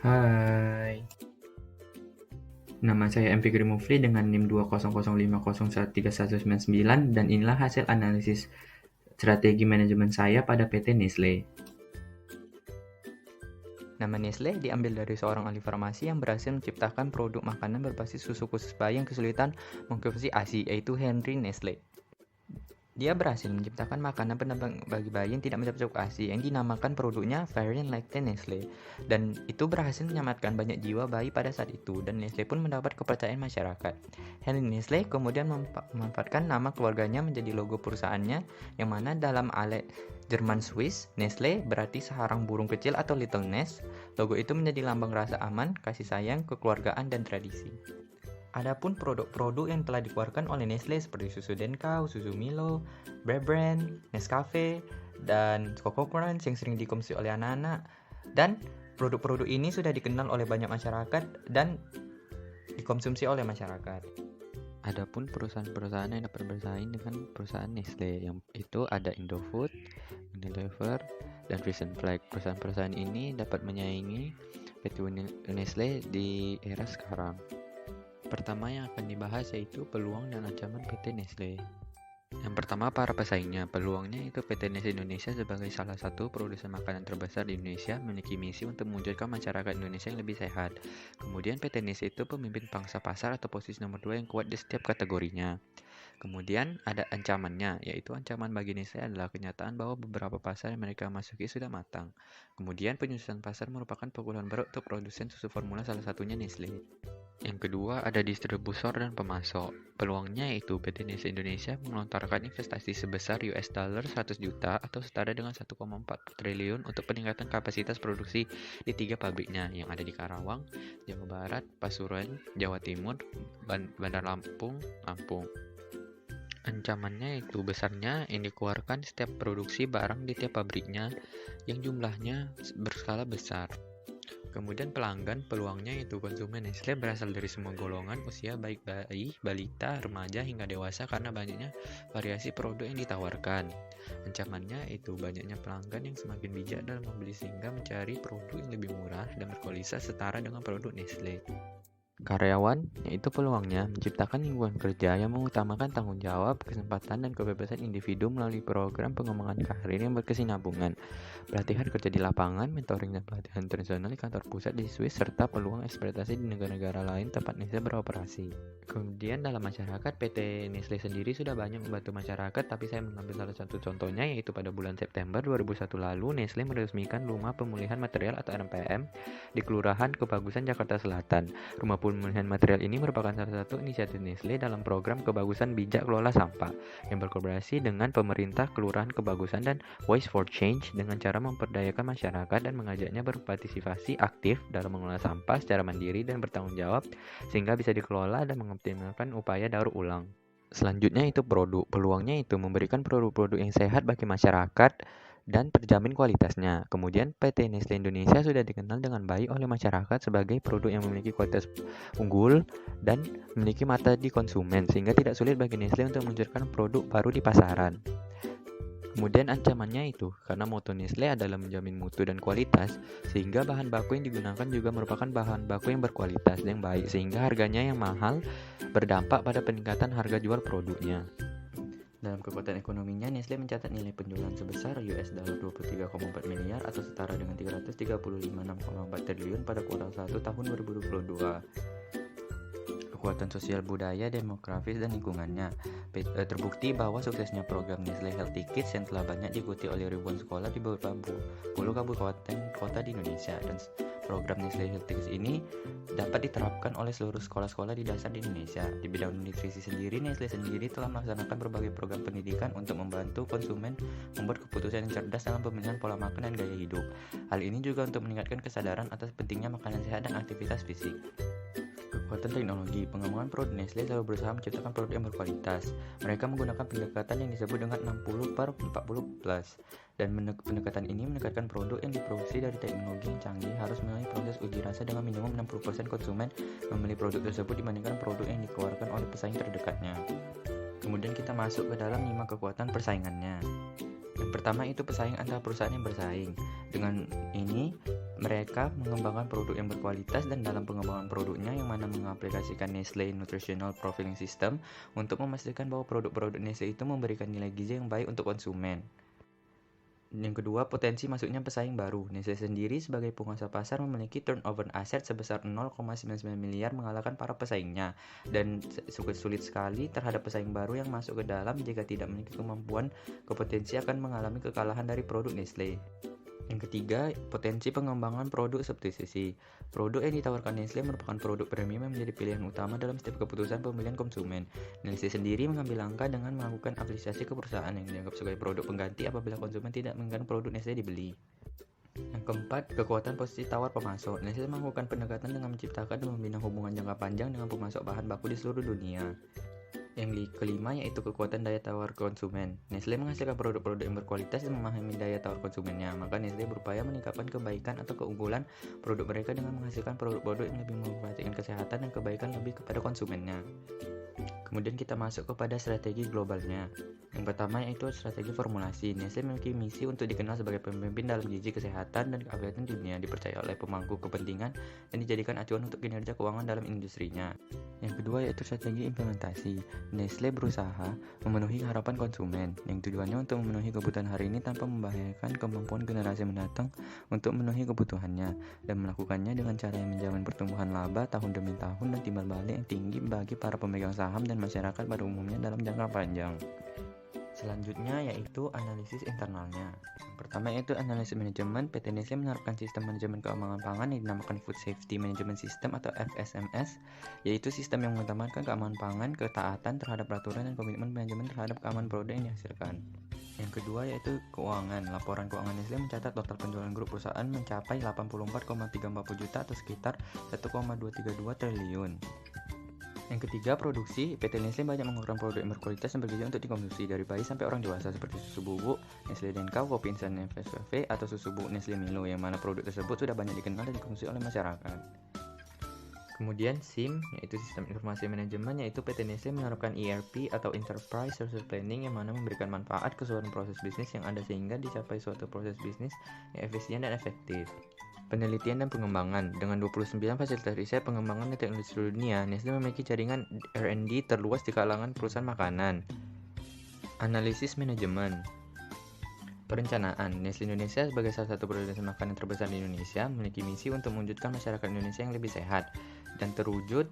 Hai, nama saya M. Fikri Mufli dengan NIM 20050131999 dan inilah hasil analisis strategi manajemen saya pada PT Nestle. Nama Nestle diambil dari seorang ahli farmasi yang berhasil menciptakan produk makanan berbasis susu khusus bayi yang kesulitan mengkonsumsi ASI, yaitu Henry Nestle. Dia berhasil menciptakan makanan penambang bagi bayi yang tidak mencapai cukup ASI yang dinamakan produknya Variant Lactate Nestle, dan itu berhasil menyelamatkan banyak jiwa bayi pada saat itu, dan Nestle pun mendapat kepercayaan masyarakat. Henry Nestle kemudian memanfaatkan nama keluarganya menjadi logo perusahaannya, yang mana dalam alek Jerman Swiss, Nestle berarti sarang burung kecil atau Little Nest. Logo itu menjadi lambang rasa aman, kasih sayang, kekeluargaan, dan tradisi. Adapun produk-produk yang telah dikeluarkan oleh Nestle seperti susu Denkau, susu Milo, Bear Brand, Nescafe, dan Coco Crunch yang sering dikonsumsi oleh anak-anak. Dan produk-produk ini sudah dikenal oleh banyak masyarakat dan dikonsumsi oleh masyarakat. Adapun perusahaan-perusahaan yang dapat bersaing dengan perusahaan Nestle, yang itu ada Indofood, Unilever, dan Frisian Flag. Perusahaan-perusahaan ini dapat menyaingi PT Nestle di era sekarang. Pertama yang akan dibahas yaitu peluang dan ancaman PT Nestle. Yang pertama, para pesaingnya. Peluangnya itu PT Nestle Indonesia sebagai salah satu produsen makanan terbesar di Indonesia memiliki misi untuk mewujudkan masyarakat Indonesia yang lebih sehat. Kemudian PT Nestle itu pemimpin pangsa pasar atau posisi nomor 2 yang kuat di setiap kategorinya. Kemudian ada ancamannya, yaitu ancaman bagi Nestle adalah kenyataan bahwa beberapa pasar yang mereka masuki sudah matang. Kemudian penyusunan pasar merupakan pukulan berat untuk produsen susu formula, salah satunya Nestle. Yang kedua ada distributor dan pemasok. Peluangnya yaitu PT Nestle Indonesia melontarkan investasi sebesar $100 juta atau setara dengan 1,4 triliun untuk peningkatan kapasitas produksi di 3 pabriknya yang ada di Karawang, Jawa Barat, Pasuruan, Jawa Timur, Bandar Lampung. Ancamannya itu besarnya yang dikeluarkan setiap produksi barang di tiap pabriknya yang jumlahnya berskala besar. Kemudian pelanggan, peluangnya itu konsumen Nestle berasal dari semua golongan usia, baik bayi, balita, remaja hingga dewasa karena banyaknya variasi produk yang ditawarkan. Ancamannya itu banyaknya pelanggan yang semakin bijak dalam membeli sehingga mencari produk yang lebih murah dan berkualitas setara dengan produk Nestle. Karyawan, yaitu peluangnya menciptakan lingkungan kerja yang mengutamakan tanggung jawab, kesempatan, dan kebebasan individu melalui program pengembangan karir yang berkesinambungan, pelatihan kerja di lapangan, mentoring dan pelatihan internasional di kantor pusat di Swiss, serta peluang eksploitasi di negara-negara lain tempat Nestle beroperasi. Kemudian dalam masyarakat, PT Nestle sendiri sudah banyak membantu masyarakat, tapi saya mengambil salah satu contohnya, yaitu pada bulan September 2001 lalu, Nestle meresmikan Rumah Pemulihan Material atau RPM di Kelurahan Kebagusan, Jakarta Selatan. Rumah pemulihan material ini merupakan salah satu inisiatif Nestle dalam program kebagusan bijak kelola sampah yang berkolaborasi dengan pemerintah Kelurahan Kebagusan dan Voice for Change dengan cara memperdayakan masyarakat dan mengajaknya berpartisipasi aktif dalam mengelola sampah secara mandiri dan bertanggung jawab sehingga bisa dikelola dan mengoptimalkan upaya daur ulang. Selanjutnya itu produk. Peluangnya itu memberikan produk-produk yang sehat bagi masyarakat dan terjamin kualitasnya. Kemudian PT Nestle Indonesia sudah dikenal dengan baik oleh masyarakat sebagai produk yang memiliki kualitas unggul dan memiliki mata di konsumen sehingga tidak sulit bagi Nestle untuk meluncurkan produk baru di pasaran. Kemudian ancamannya itu, karena moto Nestle adalah menjamin mutu dan kualitas, sehingga bahan baku yang digunakan juga merupakan bahan baku yang berkualitas dan baik, sehingga harganya yang mahal berdampak pada peningkatan harga jual produknya. Dalam kekuatan ekonominya, Nestle mencatat nilai penjualan sebesar $23,4 miliar atau setara dengan 335,6,4 triliun pada kuartal 1 tahun 2022. Kekuatan sosial budaya, demografis, dan lingkungannya. Terbukti bahwa suksesnya program Nestle Healthy Kids yang telah banyak diikuti oleh ribuan sekolah di beberapa puluh kabupaten kota di Indonesia, dan program Nestle Healthy Kids ini dapat diterapkan oleh seluruh sekolah-sekolah di dasar di Indonesia. Di bidang nutrisi sendiri, Nestle sendiri telah melaksanakan berbagai program pendidikan untuk membantu konsumen membuat keputusan yang cerdas dalam pemilihan pola makan dan gaya hidup. Hal ini juga untuk meningkatkan kesadaran atas pentingnya makanan sehat dan aktivitas fisik. Kekuatan teknologi, pengembangan produk Nestle selalu berusaha menciptakan produk yang berkualitas. Mereka menggunakan pendekatan yang disebut dengan 60/40+, dan pendekatan ini menekankan produk yang diproduksi dari teknologi yang canggih harus melalui proses uji rasa dengan minimum 60% konsumen memilih produk tersebut dibandingkan produk yang dikeluarkan oleh pesaing terdekatnya. Kemudian kita masuk ke dalam 5 kekuatan persaingannya. Yang pertama itu pesaing antara perusahaan yang bersaing. Dengan ini, mereka mengembangkan produk yang berkualitas, dan dalam pengembangan produknya yang mana mengaplikasikan Nestle Nutritional Profiling System untuk memastikan bahwa produk-produk Nestle itu memberikan nilai gizi yang baik untuk konsumen. Yang kedua, potensi masuknya pesaing baru. Nestle sendiri sebagai penguasa pasar memiliki turnover aset sebesar 0,99 miliar mengalahkan para pesaingnya, dan sulit sekali terhadap pesaing baru yang masuk ke dalam jika tidak memiliki kemampuan kompetensi akan mengalami kekalahan dari produk Nestle. Yang ketiga, potensi pengembangan produk substitusi. Produk yang ditawarkan Nestle merupakan produk premium yang menjadi pilihan utama dalam setiap keputusan pemilihan konsumen. Nestle sendiri mengambil langkah dengan melakukan afiliasi ke perusahaan yang dianggap sebagai produk pengganti apabila konsumen tidak menginginkan produk Nestle dibeli. Yang keempat, kekuatan posisi tawar pemasok. Nestle melakukan pendekatan dengan menciptakan dan membina hubungan jangka panjang dengan pemasok bahan baku di seluruh dunia. Yang kelima yaitu kekuatan daya tawar konsumen. Nestle menghasilkan produk-produk yang berkualitas dan memahami daya tawar konsumennya. Maka Nestle berupaya meningkatkan kebaikan atau keunggulan produk mereka dengan menghasilkan produk-produk yang lebih memperhatikan kesehatan dan kebaikan lebih kepada konsumennya. Kemudian kita masuk kepada strategi globalnya. Yang pertama yaitu strategi formulasi. Nestle memiliki misi untuk dikenal sebagai pemimpin dalam gizi, kesehatan, dan keawetan dunia, dipercaya oleh pemangku kepentingan dan dijadikan acuan untuk kinerja keuangan dalam industrinya. Yang kedua yaitu strategi implementasi. Nestle berusaha memenuhi harapan konsumen, yang tujuannya untuk memenuhi kebutuhan hari ini tanpa membahayakan kemampuan generasi mendatang untuk memenuhi kebutuhannya, dan melakukannya dengan cara yang menjamin pertumbuhan laba tahun demi tahun dan timbal balik yang tinggi bagi para pemegang saham dan masyarakat pada umumnya dalam jangka panjang. Selanjutnya yaitu analisis internalnya. Yang pertama yaitu analisis manajemen. PT Nestle menerapkan sistem manajemen keamanan pangan yang dinamakan Food Safety Management System atau FSMS, yaitu sistem yang mengutamakan keamanan pangan, ketaatan terhadap peraturan, dan komitmen manajemen terhadap keamanan produk yang dihasilkan. Yang kedua yaitu keuangan. Laporan keuangan Nestle mencatat total penjualan grup perusahaan mencapai 84,340 juta atau sekitar 1,232 triliun. Yang ketiga, produksi. PT Nestle banyak mengeluarkan produk yang berkualitas dan bergizi untuk dikonsumsi dari bayi sampai orang dewasa seperti susu bubuk Nestle Denkau, kopi instan Nescafe, atau susu bubuk Nestle Milo, yang mana produk tersebut sudah banyak dikenal dan dikonsumsi oleh masyarakat. Kemudian SIM, yaitu Sistem Informasi Manajemen, yaitu PT Nestle menerapkan ERP atau Enterprise Resource Planning yang mana memberikan manfaat keseluruhan proses bisnis yang ada sehingga dicapai suatu proses bisnis yang efisien dan efektif. Penelitian dan pengembangan. Dengan 29 fasilitas riset, pengembangan dan teknologi seluruh dunia, Nestle memiliki jaringan R&D terluas di kalangan perusahaan makanan. Analisis manajemen. Perencanaan. Nestle Indonesia sebagai salah satu produsen makanan terbesar di Indonesia memiliki misi untuk mewujudkan masyarakat Indonesia yang lebih sehat dan terwujud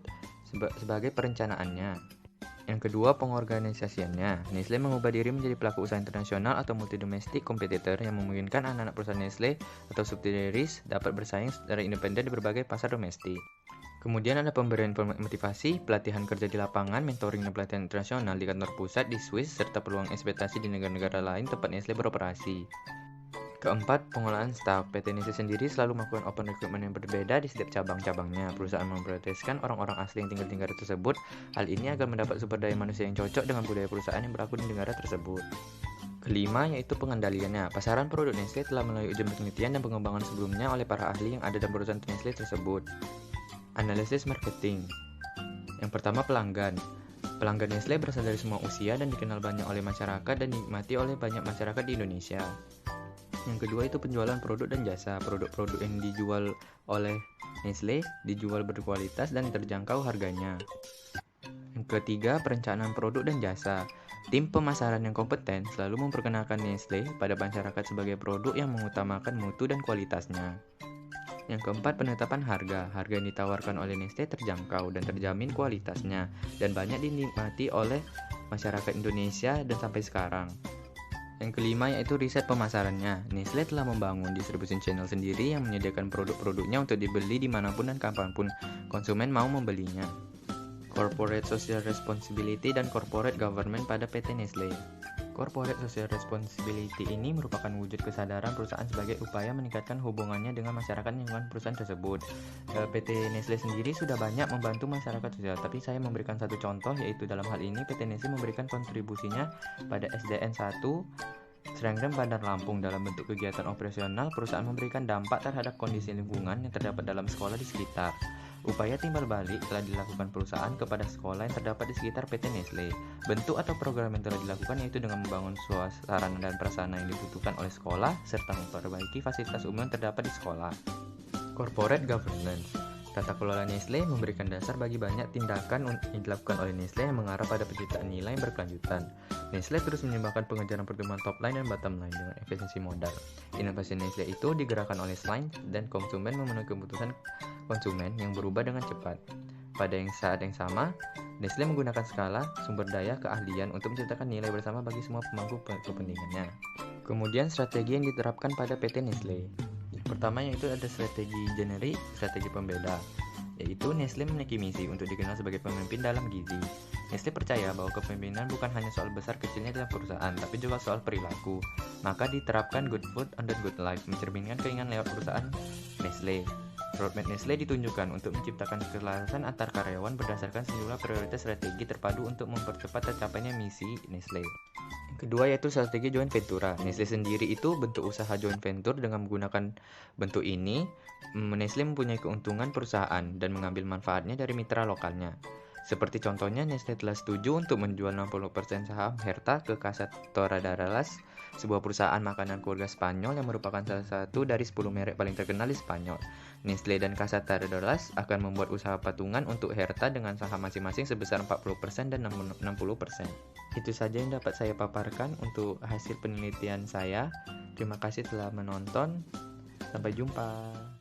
sebagai perencanaannya. Yang kedua, pengorganisasiannya. Nestle mengubah diri menjadi pelaku usaha internasional atau multi-domestic competitor yang memungkinkan anak-anak perusahaan Nestle atau subsidiaries dapat bersaing secara independen di berbagai pasar domestik. Kemudian ada pemberian motivasi, pelatihan kerja di lapangan, mentoring dan pelatihan internasional di kantor pusat di Swiss, serta peluang ekspektasi di negara-negara lain tempat Nestle beroperasi. Keempat, pengolahan staf. PT Nestle sendiri selalu melakukan open recruitment yang berbeda di setiap cabang-cabangnya. Perusahaan memprioritaskan orang-orang asli yang tinggal di negara tersebut. Hal ini agar mendapat sumber daya manusia yang cocok dengan budaya perusahaan yang berlaku di negara tersebut. Kelima, yaitu pengendaliannya. Pasaran produk Nestle telah melalui ujian penelitian dan pengembangan sebelumnya oleh para ahli yang ada dalam perusahaan Nestle tersebut. Analisis marketing. Yang pertama, pelanggan. Pelanggan Nestle berasal dari semua usia dan dikenal banyak oleh masyarakat dan dinikmati oleh banyak masyarakat di Indonesia. Yang kedua itu penjualan produk dan jasa. Produk-produk yang dijual oleh Nestle dijual berkualitas dan terjangkau harganya. Yang ketiga, perencanaan produk dan jasa. Tim pemasaran yang kompeten selalu memperkenalkan Nestle pada masyarakat sebagai produk yang mengutamakan mutu dan kualitasnya. Yang keempat, penetapan harga. Harga yang ditawarkan oleh Nestle terjangkau dan terjamin kualitasnya dan banyak dinikmati oleh masyarakat Indonesia dan sampai sekarang. Yang kelima yaitu riset pemasarannya. Nestle telah membangun distribution channel sendiri yang menyediakan produk-produknya untuk dibeli dimanapun dan kapanpun konsumen mau membelinya. Corporate Social Responsibility dan Corporate Government pada PT Nestle. Corporate Social Responsibility ini merupakan wujud kesadaran perusahaan sebagai upaya meningkatkan hubungannya dengan masyarakat lingkungan perusahaan tersebut. PT Nestle sendiri sudah banyak membantu masyarakat sosial, tapi saya memberikan satu contoh, yaitu dalam hal ini PT Nestle memberikan kontribusinya pada SDN 1 Srenggen Bandar Lampung. Dalam bentuk kegiatan operasional, perusahaan memberikan dampak terhadap kondisi lingkungan yang terdapat dalam sekolah di sekitar. Upaya timbal balik telah dilakukan perusahaan kepada sekolah yang terdapat di sekitar PT Nestle. Bentuk atau program yang telah dilakukan yaitu dengan membangun sarana dan prasarana yang dibutuhkan oleh sekolah, serta memperbaiki fasilitas umum yang terdapat di sekolah. Corporate Governance. Tata kelola Nestle memberikan dasar bagi banyak tindakan yang dilakukan oleh Nestle yang mengarah pada penciptaan nilai yang berkelanjutan. Nestle terus menyeimbangkan pengejaran pertumbuhan top line dan bottom line dengan efisiensi modal. Inovasi Nestle itu digerakkan oleh selain dan konsumen memenuhi kebutuhan konsumen yang berubah dengan cepat. Pada saat yang sama, Nestle menggunakan skala sumber daya keahlian untuk menciptakan nilai bersama bagi semua pemangku kepentingannya. Kemudian strategi yang diterapkan pada PT Nestle. Pertama yaitu ada strategi generik, strategi pembeda, yaitu Nestle memiliki misi untuk dikenal sebagai pemimpin dalam gizi. Nestle percaya bahwa kepemimpinan bukan hanya soal besar kecilnya dalam perusahaan, tapi juga soal perilaku. Maka diterapkan good food and good life, mencerminkan keinginan lewat perusahaan Nestle. Roadmap Nestle ditunjukkan untuk menciptakan keselarasan antar karyawan berdasarkan sejumlah prioritas strategi terpadu untuk mempercepat tercapainya misi Nestle. Kedua yaitu strategi joint venture. Nestle sendiri itu bentuk usaha joint venture. Dengan menggunakan bentuk ini, Nestle mempunyai keuntungan perusahaan dan mengambil manfaatnya dari mitra lokalnya. Seperti contohnya, Nestle telah setuju untuk menjual 60% saham Herta ke Casa Torraderas, sebuah perusahaan makanan keluarga Spanyol yang merupakan salah satu dari 10 merek paling terkenal di Spanyol. Nestle dan Casa Torraderas akan membuat usaha patungan untuk Herta dengan saham masing-masing sebesar 40% dan 60%. Itu saja yang dapat saya paparkan untuk hasil penelitian saya. Terima kasih telah menonton. Sampai jumpa.